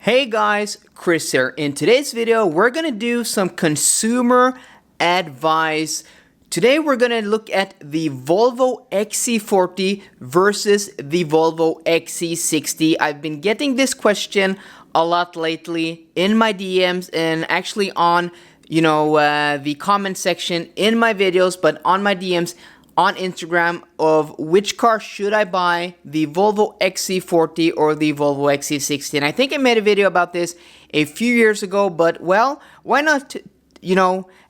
Hey guys, Chris here. In today's video, we're gonna do some consumer advice. Today we're gonna look at the Volvo XC40 versus the Volvo XC60. I've been getting this question a lot lately in my DMs and actually on, the comment section in my videos, but on my DMs on Instagram of which car should I buy, the Volvo XC40 or the Volvo XC60. And I think I made a video about this a few years ago, but well, why not,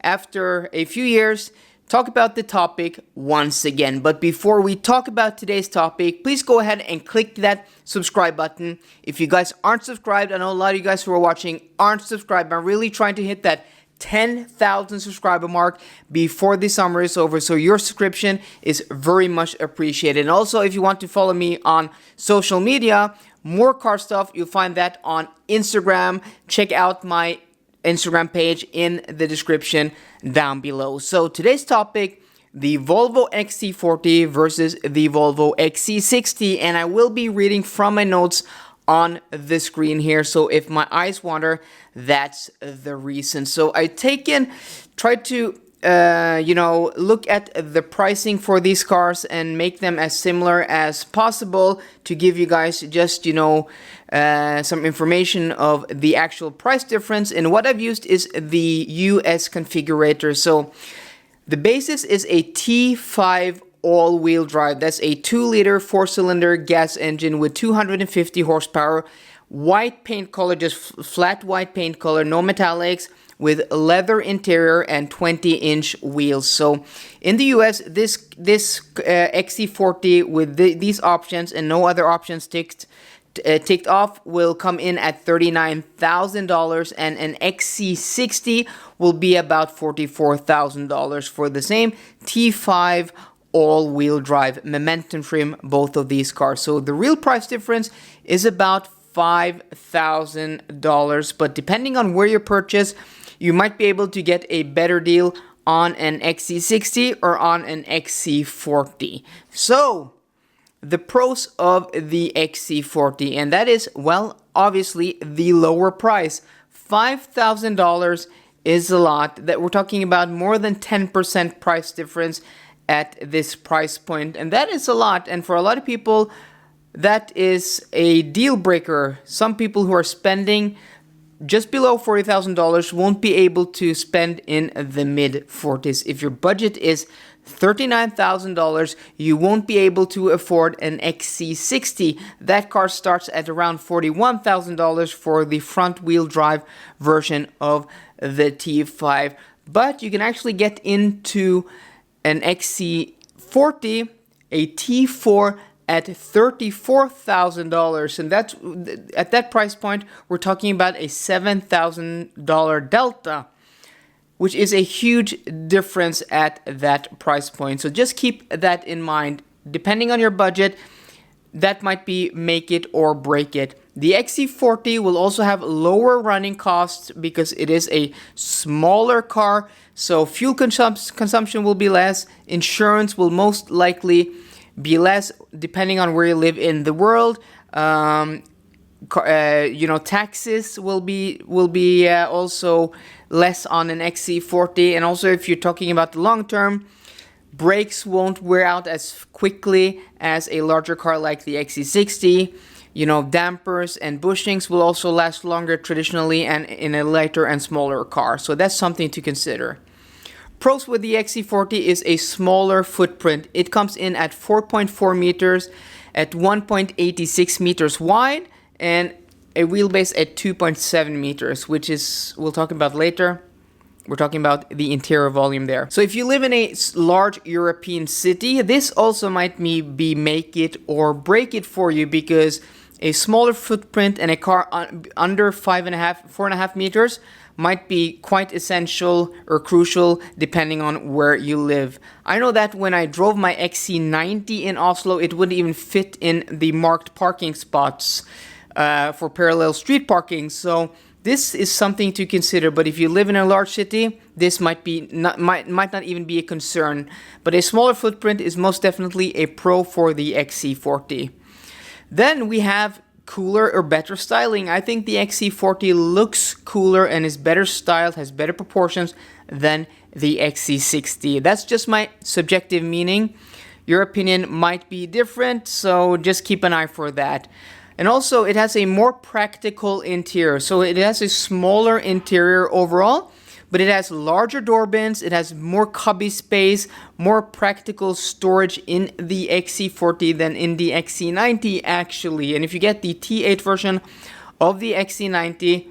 after a few years, talk about the topic once again. But before we talk about today's topic, please go ahead and click that subscribe button. If you guys aren't subscribed, I know a lot of you guys who are watching aren't subscribed. I'm really trying to hit that 10,000 subscriber mark before the summer is over, so your subscription is very much appreciated. And also, if you want to follow me on social media, more car stuff, you'll find that on Instagram. Check out my Instagram page in the description down below. So today's topic, the Volvo XC40 versus the Volvo XC60, and I will be reading from my notes on the screen here, so if my eyes wander, that's the reason. So I tried to look at the pricing for these cars and make them as similar as possible to give you guys just some information of the actual price difference. And what I've used is the US configurator. So the basis is a T5 all-wheel drive. That's a 2-liter 4-cylinder gas engine with 250 horsepower, white paint color, just flat white paint color, no metallics, with leather interior and 20-inch wheels. So in the US, this XC40 with these options and no other options ticked off will come in at $39,000, and an XC60 will be about $44,000 for the same T5 all-wheel drive, momentum trim, both of these cars. So the real price difference is about $5,000, but depending on where you purchase, you might be able to get a better deal on an XC60 or on an XC40. So the pros of the XC40, and that is, well, obviously the lower price. $5,000 is a lot. That we're talking about more than 10% price difference at this price point, and that is a lot. And for a lot of people, that is a deal breaker. Some people who are spending just below $40,000 won't be able to spend in the mid-40s. If your budget is $39,000, you won't be able to afford an XC60. That car starts at around $41,000 for the front-wheel drive version of the T5. But you can actually get into an XC40, a T4 at $34,000, and that's at that price point we're talking about a $7,000 delta, which is a huge difference at that price point. So just keep that in mind. Depending on your budget, that might be make it or break it. The XC40 will also have lower running costs because it is a smaller car, so fuel consumption will be less. Insurance will most likely be less depending on where you live in the world. Taxes will be also less on an XC40, and also if you're talking about the long term, brakes won't wear out as quickly as a larger car like the XC60. Dampers and bushings will also last longer traditionally and in a lighter and smaller car. So that's something to consider. Pros with the XC40 is a smaller footprint. It comes in at 4.4 meters at 1.86 meters wide and a wheelbase at 2.7 meters, which is, we'll talk about later. We're talking about the interior volume there. So if you live in a large European city, this also might be make it or break it for you, because a smaller footprint and a car under 4.5 meters might be quite essential or crucial depending on where you live. I know that when I drove my XC90 in Oslo, it wouldn't even fit in the marked parking spots for parallel street parking. So this is something to consider. But if you live in a large city, this might not even be a concern. But a smaller footprint is most definitely a pro for the XC40. Then we have cooler or better styling. I think the XC40 looks cooler and is better styled, has better proportions than the XC60. That's just my subjective meaning. Your opinion might be different, so just keep an eye for that. And also, it has a more practical interior. So it has a smaller interior overall, but it has larger door bins, it has more cubby space, more practical storage in the XC40 than in the XC90 actually. And if you get the T8 version of the XC90,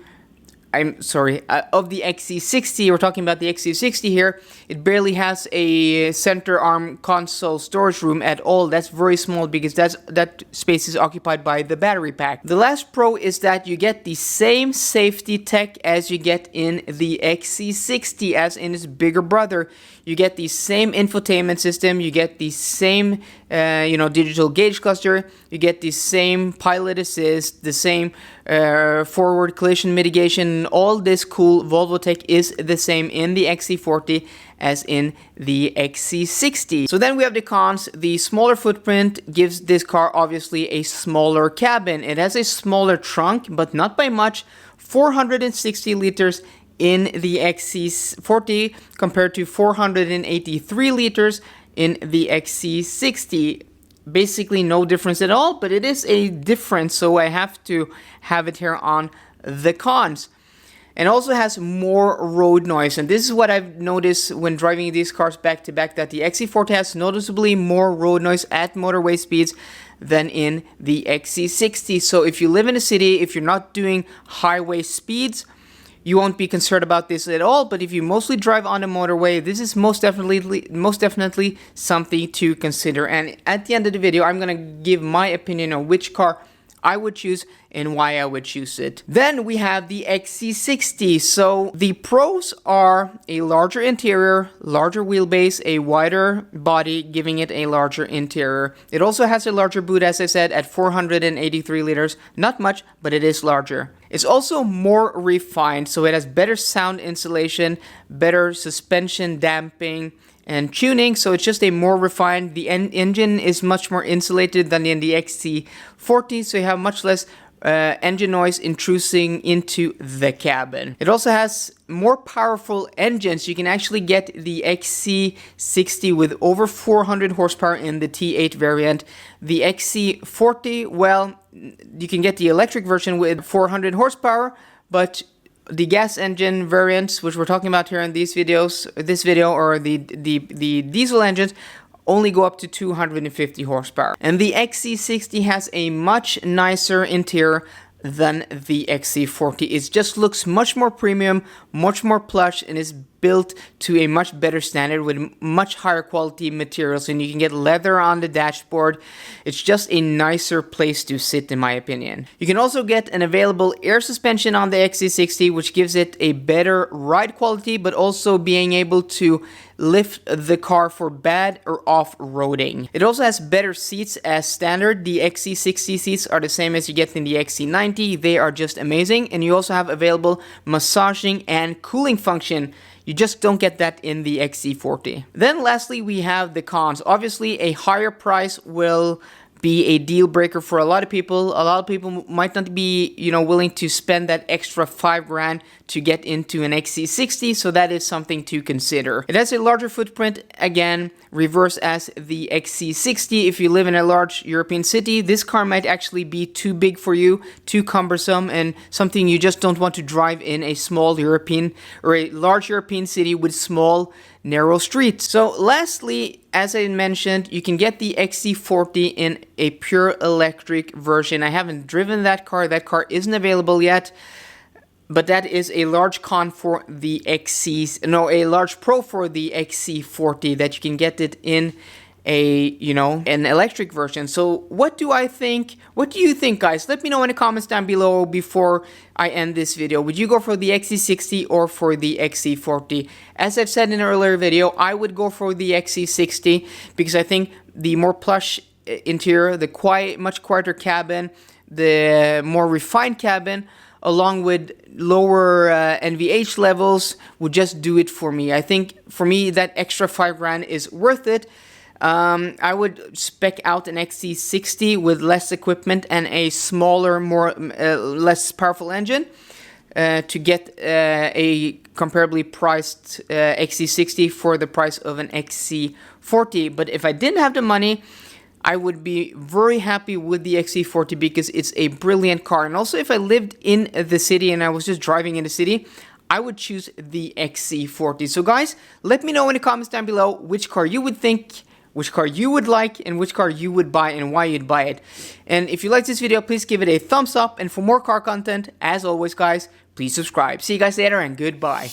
of the XC60, we're talking about the XC60 here, it barely has a center arm console storage room at all. That's very small because that space is occupied by the battery pack. The last pro is that you get the same safety tech as you get in the XC60, as in its bigger brother. You get the same infotainment system, you get the same digital gauge cluster, you get the same pilot assist, the same forward collision mitigation. All this cool Volvo tech is the same in the XC40 as in the XC60. So then we have the cons. The smaller footprint gives this car obviously a smaller cabin. It has a smaller trunk, but not by much. 460 liters in the XC40 compared to 483 liters in the XC60. Basically no difference at all, but it is a difference, so I have to have it here on the cons. And also has more road noise, and this is what I've noticed when driving these cars back to back, that the XC40 has noticeably more road noise at motorway speeds than in the XC60. So if you live in a city, if you're not doing highway speeds, you won't be concerned about this at all. But if you mostly drive on the motorway, this is most definitely something to consider. And at the end of the video, I'm gonna give my opinion on which car I would choose and why I would choose it. Then we have the XC60. So the pros are a larger interior, larger wheelbase, a wider body, giving it a larger interior. It also has a larger boot, as I said, at 483 liters. Not much, but it is larger. It's also more refined, so it has better sound insulation, better suspension damping and tuning, so it's just a more refined. The engine is much more insulated than in the XC40, so you have much less engine noise intruding into the cabin. It also has more powerful engines. You can actually get the XC60 with over 400 horsepower in the T8 variant. The XC40, well, you can get the electric version with 400 horsepower, but the gas engine variants, which we're talking about here in this video, or the diesel engines, only go up to 250 horsepower. And the XC60 has a much nicer interior than the XC40. It just looks much more premium, much more plush, and is built to a much better standard with much higher quality materials, and you can get leather on the dashboard. It's just a nicer place to sit, in my opinion. You can also get an available air suspension on the XC60, which gives it a better ride quality, but also being able to lift the car for bad or off-roading. It also has better seats as standard. The XC60 seats are the same as you get in the XC90. They are just amazing, and you also have available massaging and cooling function. You just don't get that in the XC40. Then lastly, we have the cons. Obviously, a higher price will be a deal breaker for a lot of people. A lot of people might not be, willing to spend that extra $5,000 to get into an XC60, so that is something to consider. It has a larger footprint, again, reverse as the XC60. If you live in a large European city, this car might actually be too big for you, too cumbersome, and something you just don't want to drive in a small European or a large European city with small, narrow streets. So lastly, as I mentioned, you can get the XC40 in a pure electric version. I haven't driven that car. That car isn't available yet. But that is a large con for the a large pro for the XC40, that you can get it in an electric version. So what do I think? What do you think, guys? Let me know in the comments down below before I end this video. Would you go for the XC60 or for the XC40? As I've said in an earlier video, I would go for the XC60 because I think the more plush interior, the much quieter cabin, the more refined cabin, along with lower NVH levels, would just do it for me. I think for me that extra $5,000 is worth it. I would spec out an XC60 with less equipment and a smaller, less powerful engine to get a comparably priced XC60 for the price of an XC40. But if I didn't have the money, I would be very happy with the XC40 because it's a brilliant car. And also, if I lived in the city and I was just driving in the city, I would choose the XC40. So guys, let me know in the comments down below which car you would think, which car you would like, and which car you would buy and why you'd buy it. And if you like this video, please give it a thumbs up. And for more car content, as always guys, please subscribe. See you guys later and goodbye.